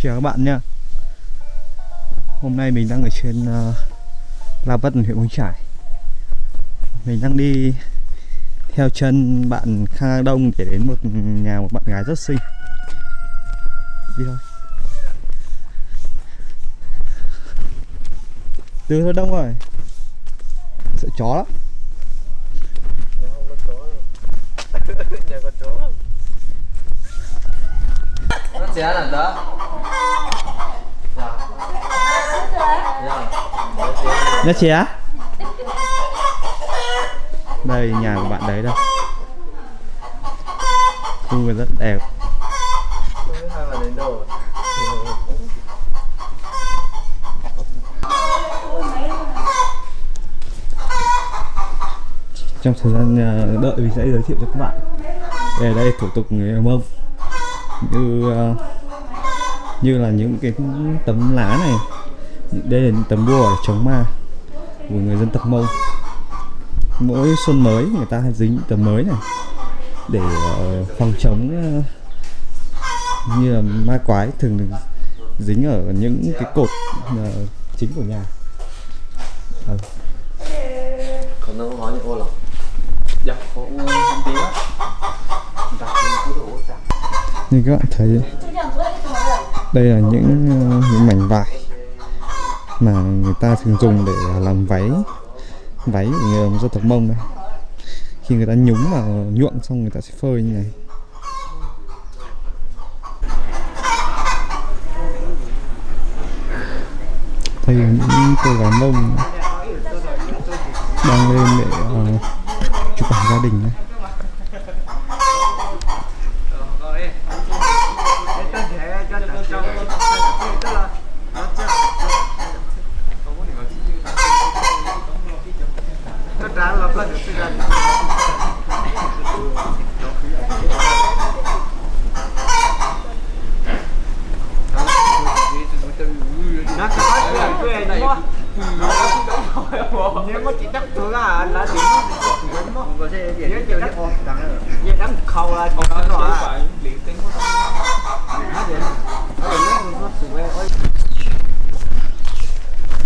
Chào các bạn nha. Hôm nay mình đang ở trên La Vân, huyện Mù Trải. Mình đang đi theo chân bạn Khang Đông để đến một nhà một bạn gái rất xinh. Đi thôi. Từ thôi Đông rồi. Sợ chó lắm. Nhà không có chó đâu. Nhà có chó không? Nó trẻ là đó. Nhá ché. Đây nhà của bạn đấy đây. Khu rất đẹp. Không biết hai bạn đến đâu. Trong thời gian đợi mình sẽ giới thiệu cho các bạn. Đây thủ tục người Mông. Như là những cái tấm lá này. Đây là những tấm bùa để chống ma của người dân tộc Mông. Mỗi xuân mới người ta hay dính tấm mới này để phòng chống như là ma quái thường được dính ở những cái cột chính của nhà. Còn nó nói những ô lắm. Dạ, có tí á. Như các bạn thấy, đây là những mảnh vải mà người ta thường dùng để làm váy của người dân tộc Mông này. Khi người ta nhúng vào nhuộm xong người ta sẽ phơi như này. Đây là những cô gái Mông đang lên để chụp ảnh gia đình này.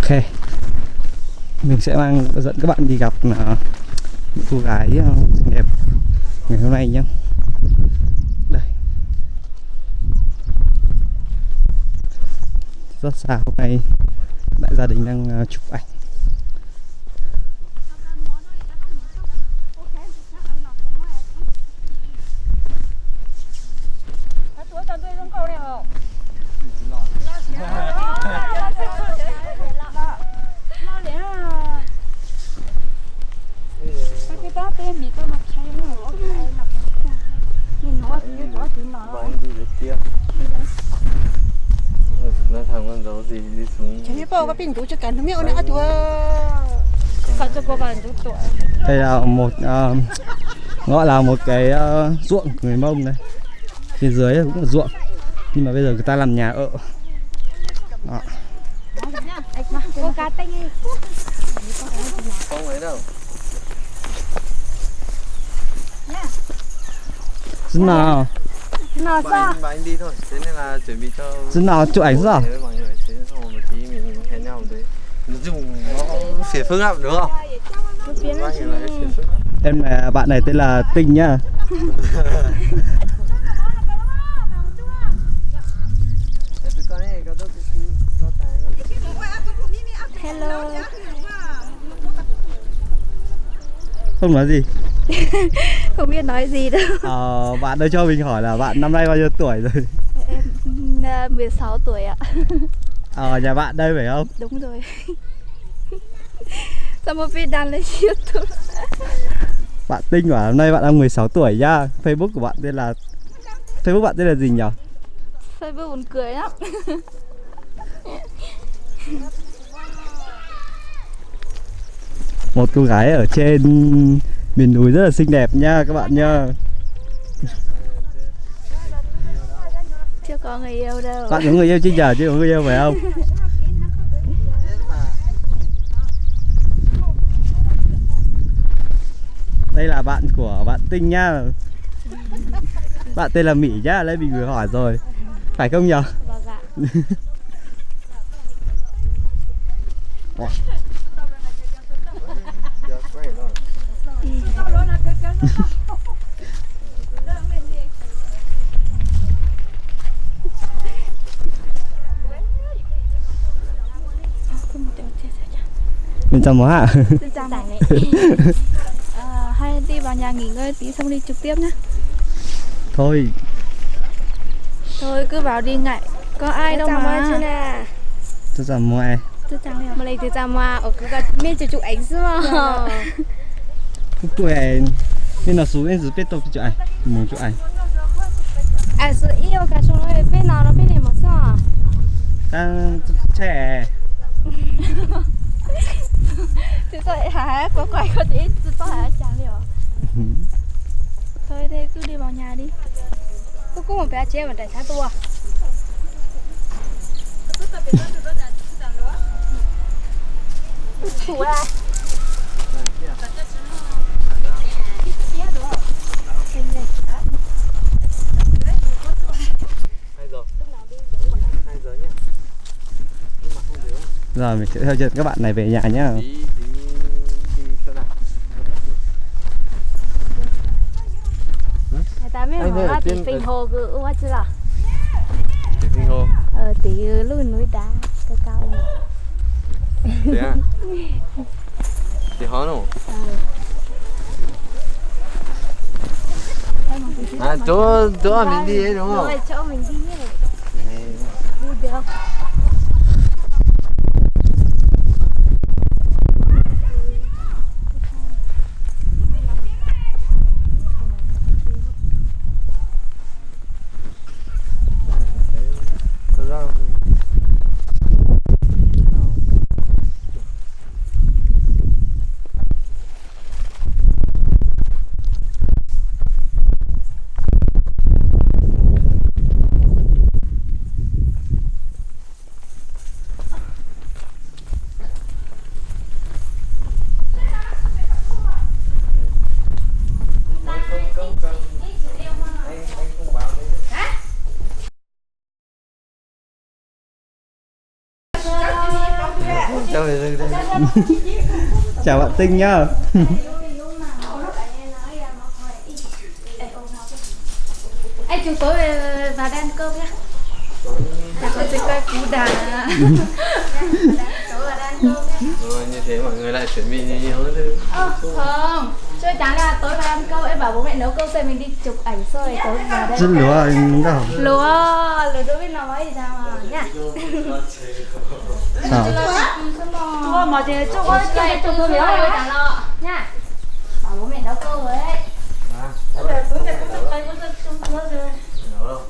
Ok, mình sẽ dẫn các bạn đi gặp những cô gái xinh đẹp ngày hôm nay nhé. Đây, rất xa hôm nay đại gia đình đang chụp ảnh. Nó thằng con dấu gì đi xuống. Đây là một gọi là một cái ruộng của người Mông đây. Phía dưới cũng là ruộng, nhưng mà bây giờ người ta làm nhà ở. Đó. Không ấy đâu. Dân nào? Bà anh đi thôi, thế nên là chuẩn bị cho. Dân nào chụp ảnh rồi? Mọi người thế xong rồi một tí mình hẹn nhau đấy. Nó dùng nó phiền phức lắm đúng không? Em là bạn này tên là Tinh nhá. Hello. Không nói gì. Không biết nói gì đâu. Bạn ơi cho mình hỏi là bạn năm nay bao nhiêu tuổi rồi? Em 16 tuổi ạ. Nhà bạn đây phải không? Đúng rồi. Sao mà biết đăng lên YouTube? Bạn Tinh bảo hôm nay bạn đang 16 tuổi nhá. Facebook của bạn tên là gì nhỉ? Facebook buồn cười lắm. Một cô gái ở trên miền núi rất là xinh đẹp nha các bạn nha. Chưa có người yêu đâu. Bạn có người yêu chưa nhỉ? Chưa có người yêu phải không? Đây là bạn của bạn Tinh nhá. Bạn tên là Mỹ nhá, lấy mình vừa hỏi rồi. Phải không nhỉ? Vâng ạ. Bên trong hả? Xin chào này. Hay đi vào nhà nghỉ ngơi tí xong đi trực tiếp nhá. Thôi Thôi cứ vào đi ngại. Có ai đâu mà. tôi chào mua ai. Mà lấy từ ra mà ở cái gật miên chụp ảnh xưa mà. Phúc tuổi nên là xuống em biết tôi chụp ảnh, muốn chụp ảnh. À sự yêu cả chúng nó bên nào nó bên này mà sao? Ta trẻ. Thế tôi hả? Có quay có tí tôi hả? Chẳng hiểu. Thôi thế cứ đi vào nhà đi. Cô cũng một bé chế mà tại sao tôi? Thủ ra. Rồi mình sẽ theo chân các bạn này về nhà nhá. Đi chỗ nào? Người ta mới nói là tí phình hồ cứ quá chứ là. Thì Kinh Hồ. Tí lùi núi đá cao cao mà. Thế à? Thì hó nổ. À chỗ mình đi ấy đúng không? Rồi chỗ mình đi ấy. Đi được. Thật ra Chào về đây. Chào bạn Tinh nhá. Anh chúng tối về và đang cơm nhá. Chắc có thích coi cú đàn. Tối và đang cơm nhá. Rồi như thế mọi người lại chuẩn bị nhiều thứ. Không, chơi chán là tối và ăn cơm em bảo bố mẹ nấu cơm rồi mình đi chụp ảnh rồi tối vào đây. Rất lúa anh đâu. Lúa đâu biết nói gì sao mà nhá. Sao? Lúa mà thì chụp cái chụp cơm rồi chẳng lo nhá. Bảo bố mẹ nấu cơm rồi đấy. Nấu đâu?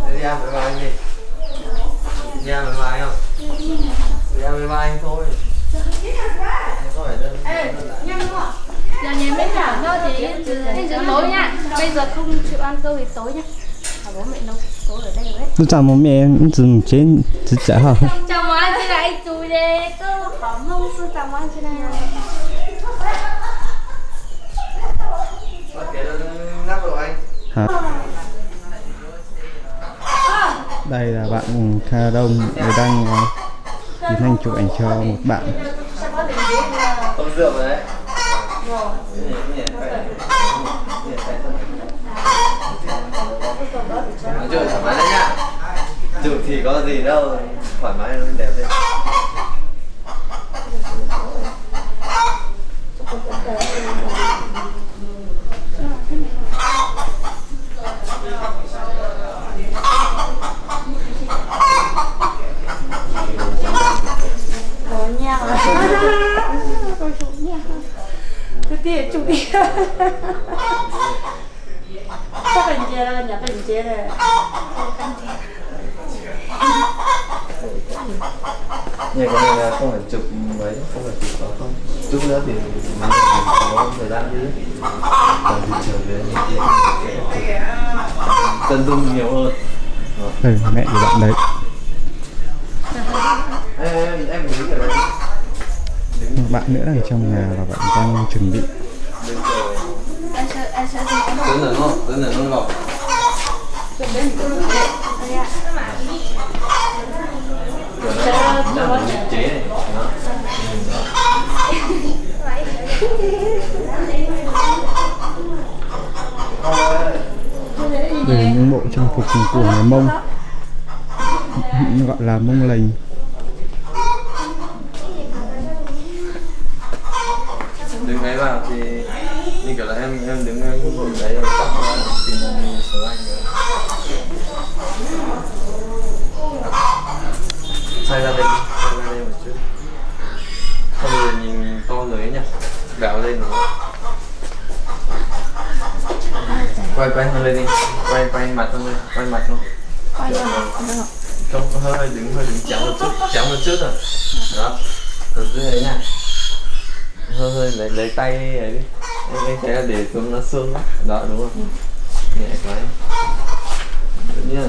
Thế đi ăn với bà anh đi. Đi ăn với bà anh không? Đi ăn với bà anh thôi. Không phải đơn giản. Giờ nhà mấy cả nó thì tối nha. Bây giờ không chịu ăn cơm thì tối nhá. Bảo bố mẹ nấu tối ở đây rồi đấy. Tôi chào bố mẹ em dừng trên chữ trả hả? Chào món ăn thế này chui đi. Cứ khó mông sư chào món ăn thế này. Bắt cái nắp rồi anh. Hả? Đây là bạn Kha Đông người đang tiến hành chụp ảnh cho một bạn. Không rượu rồi đấy. Nói chuyện thoải mái đấy nhá. Chụp thì có gì đâu, thoải mái nó đẹp lên. Cái chủ đi. Chắc hình chế là nhặt hình chế này. Nhà cái này là không phải chụp mấy, không phải chụp vào không. Chút nữa thì mình có thời gian chứ. Còn thì trở về mình sẽ tận dụng nhiều hơn. Đây mẹ của bạn đấy. Em đứng ở đây. Một bạn nữa ở trong nhà và bạn đang chuẩn bị. Đứng chờ. Đứng ở nó gọc. Nó là chế này. Đó. Đây là những bộ trang phục của người Mông, gọi là Mông Lềnh. Đứng ấy vào thì như kiểu là em đứng em đấy rồi tóc ra tìm số anh nữa. Xoay ra đây một chút. Không rồi nhìn to lưới nhỉ, béo lên đúng không? Quay hơn lên đi, quay mặt hơn lên, quay mặt luôn. Không, hơi đứng chém một chút rồi. Đó, từ dưới ấy nha. Hơi lấy tay ấy đi. Em thấy là để xuống nó xương đó. Đó đúng không? Nhẹ quá. Tự nhiên.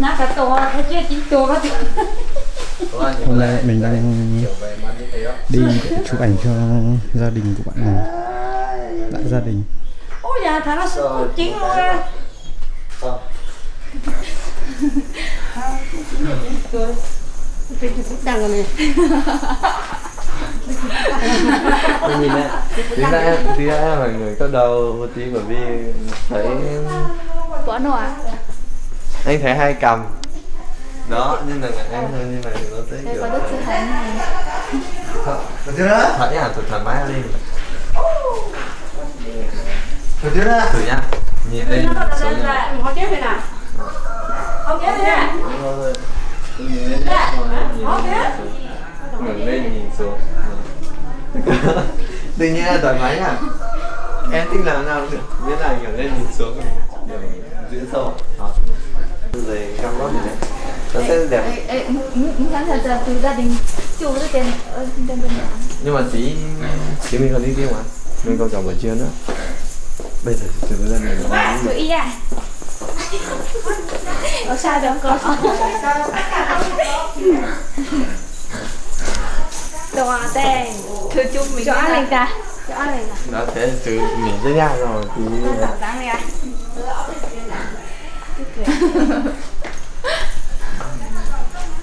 Nát cả tổ, cái chết chín tổ các thứ. Hôm nay mình đang đi để chụp ảnh cho gia đình của bạn này, đại gia đình. Ôi dạ, thằng nó sụp chín luôn á. Rồi. Cái chụp đằng này. Tôi nhìn này, tí ra em là người có đầu một tí bởi vì thấy Bỏ nổ à? anh thấy hai cầm đó nhưng là em hơi như này nó thấy Đây kiểu có đức sư thánh này. thoải nhá, thoải mái lên thử nhá, nhìn lên số nhá. Họ kéo về nào? Họ kéo về nào? Đúng rồi, nhìn lên nhá, ngẩng lên nhìn xuống. Tự nhiên là thoải mái nhá, em thích làm nào cũng được, miễn là ngẩng lên nhìn xuống để diễn sâu. Rồi cam lót này nó sẽ đẹp. Sáng thật từ gia đình chủ tới tiền ở trên bên nhà. Nhưng mà tí mình còn đi riêng mà mình còn chọn buổi trưa nữa. Bây giờ từ lần này nó Tụi y à? Ở xa đâu có. Đồ tên thưa chúc mình cho ăn lên ta. Cho ăn lên ta. đó thế từ mình rất nhang rồi thì Đáng này à?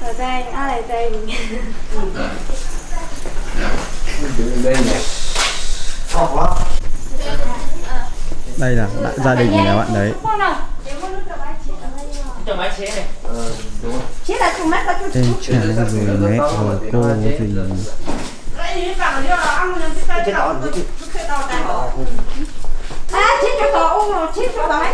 Ở đây, ai lại đây mình. đứng đây nhỉ. Đây là đại gia đình nhà bạn đấy. Đúng rồi. Em cha rồi mẹ rồi cô gì. Chết cho cậu uống rồi, chết cho cậu ấy.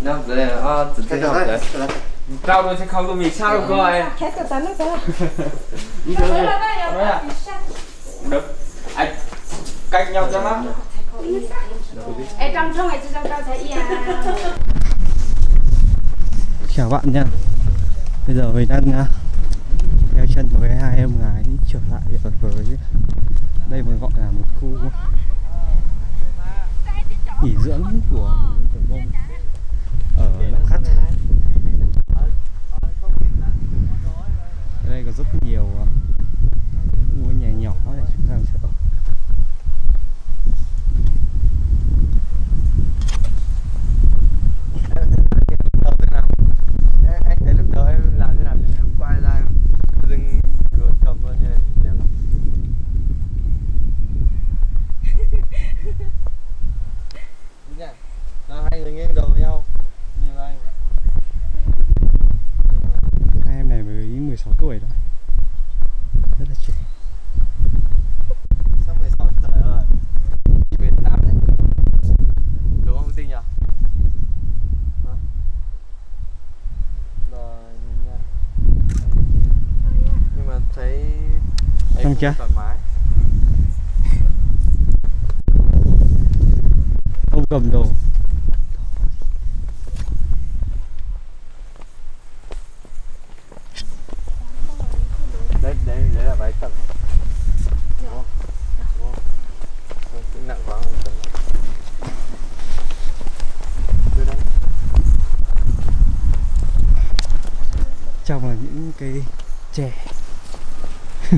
Nó đây là tự học đấy. Rau đôi sẽ không có mì sao đâu cô ơi. Được. Anh cách nhau cho nó. Ê, trong trong này trong thấy à. Chào bạn nha. Bây giờ mình đang theo chân với hai em gái trở lại với đây mới gọi là một khu nghỉ dưỡng của người Mông ở Lạng Khắt. Ở đây có rất nhiều ngôi nhà nhỏ để chúng ta ở. Anh thấy lúc đầu em làm thế nào em quay ra em dừng rồi cầm luôn như này đẹp lắm. Đúng nhỉ? Nào hai người nghiêng đầu nhau như anh. Hai em này mới 16 tuổi thôi, rất là trẻ. Sao 16 tuổi rồi? 18 đấy. Đúng không Tinh nhỉ? Hả? Rồi nha. Nhưng mà thấy Xong chưa? thoải mái. Không cầm đồ. Đấy là váy tầng. Đúng không? Chỗ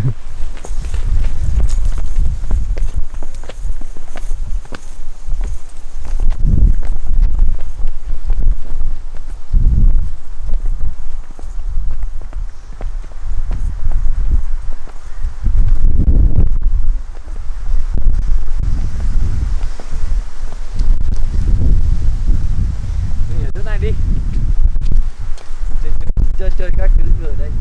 này đi. Chơi các thứ ở đây.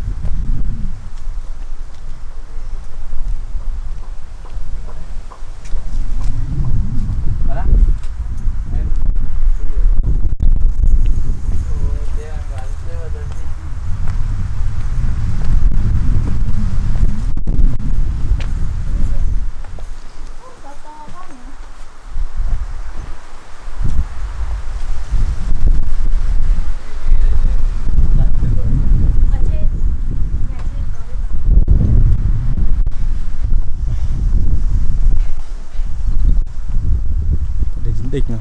Để dính địch rồi.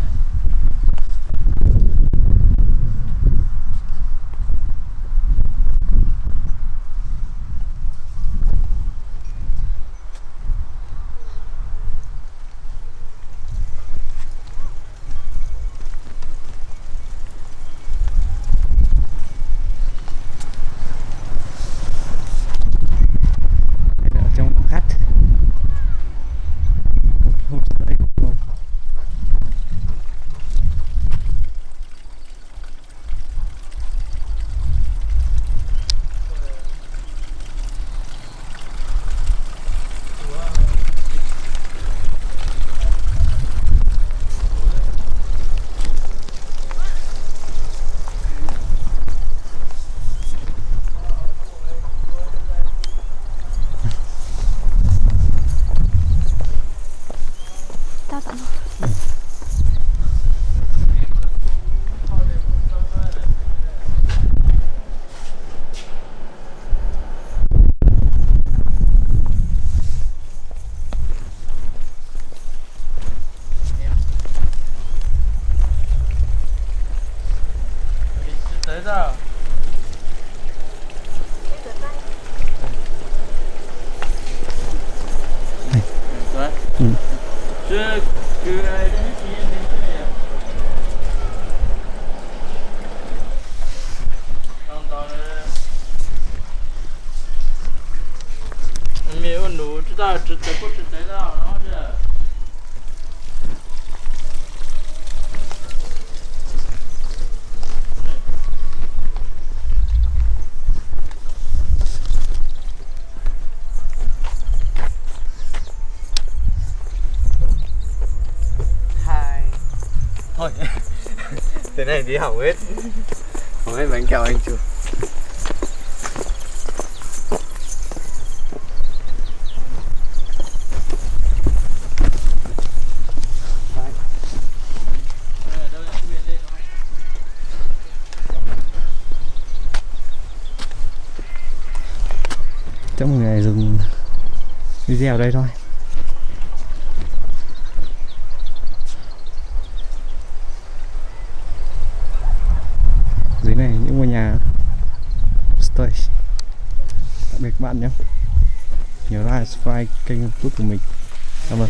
Ở trong cát. Một homestay của ông. Tao tặng Tới giờ. Đấy. Chưa cứ ai đấy thì đến cái này. Còn没有路，知道不知道，然后这。Thôi. Thế này đi hỏng hết. Hỏng hết bánh kẹo anh chủ. Chắc một ngày dừng video ở đây thôi. Dưới này những ngôi nhà stay. Tạm biệt các bạn nhé. Nhớ like, subscribe kênh YouTube của mình. Cảm ơn.